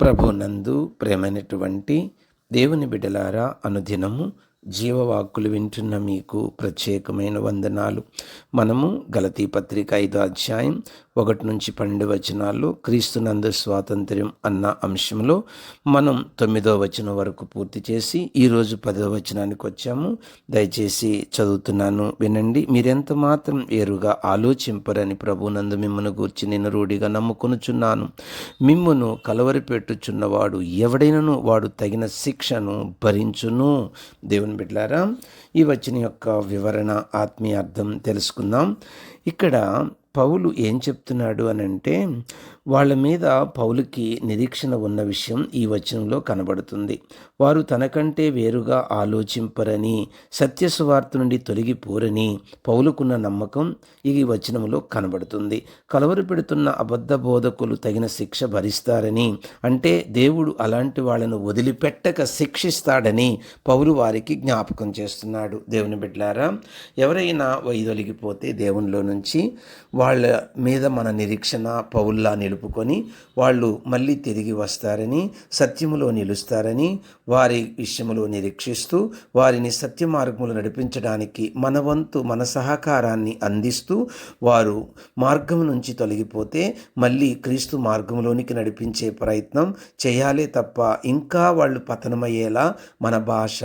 ప్రభునందు ప్రేమైనటువంటి దేవుని బిడ్డలారా, అనుదినము జీవవాక్కులు వింటున్న మీకు ప్రత్యేకమైన వందనాలు. మనము గలతీ పత్రిక 5వ అధ్యాయం 1-12 వచనాల్లో క్రీస్తునందు స్వాతంత్ర్యం అన్న అంశంలో మనం 9వ వచనం వరకు పూర్తి చేసి ఈరోజు 10వ వచనానికి వచ్చాము. దయచేసి చదువుతున్నాను, వినండి. మీరెంత మాత్రం ఏరుగా ఆలోచింపరని ప్రభునందు మిమ్మను గూర్చి నేను రూఢిగా నమ్ముకొనుచున్నాను. మిమ్మును కలవరిపెట్టుచున్నవాడు ఎవడైనను వాడు తగిన శిక్షను భరించును. దేవుని బిడ్డలారా, ఈ వచనం యొక్క వివరణ, ఆత్మీయ అర్థం తెలుసుకుందాం. ఇక్కడ పౌలు ఏం చెప్తున్నాడు అనంటే, వాళ్ళ మీద పౌలుకి నిరీక్షణ ఉన్న విషయం ఈ వచనంలో కనబడుతుంది. వారు తనకంటే వేరుగా ఆలోచింపరని, సత్యసువార్త నుండి తొలగిపోరని పౌలుకున్న నమ్మకం ఈ వచనంలో కనబడుతుంది. కలవరి పెడుతున్న అబద్ధ బోధకులు తగిన శిక్ష భరిస్తారని, అంటే దేవుడు అలాంటి వాళ్ళను వదిలిపెట్టక శిక్షిస్తాడని పౌలు వారికి జ్ఞాపకం చేస్తున్నాడు. దేవుని బిడ్డలారా, ఎవరైనా వైదొలిగిపోతే దేవునిలో నుంచి వాళ్ళ మీద మన నిరీక్షణ పౌల్లా నిలుపుకొని వాళ్ళు మళ్ళీ తిరిగి వస్తారని, సత్యములో నిలుస్తారని వారి విషయములో నిరీక్షిస్తూ వారిని సత్య మార్గములు నడిపించడానికి మన వంతు, మన సహకారాన్ని అందిస్తూ వారు మార్గం నుంచి తొలగిపోతే మళ్ళీ క్రీస్తు మార్గంలోనికి నడిపించే ప్రయత్నం చేయాలే తప్ప ఇంకా వాళ్ళు పతనమయ్యేలా మన భాష,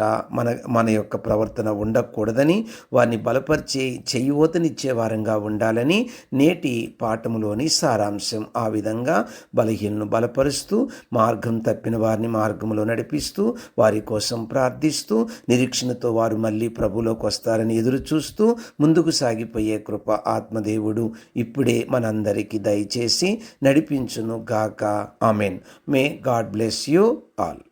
మన యొక్క ప్రవర్తన ఉండకూడదని, వారిని బలపరిచే చేయూతనిచ్చే వారంగా ఉండాలని నేటి పాఠములోని సారాంశం. ఆ విధంగా బలహీనను బలపరుస్తూ, మార్గం తప్పిన వారిని మార్గంలో నడిపిస్తూ, వారి కోసం ప్రార్థిస్తూ, నిరీక్షణతో వారు మళ్ళీ ప్రభులోకి వస్తారని ఎదురు చూస్తూ ముందుకు సాగిపోయే కృప ఆత్మదేవుడు ఇప్పుడే మనందరికీ దయచేసి నడిపించును గాక. Amen. May God bless you all.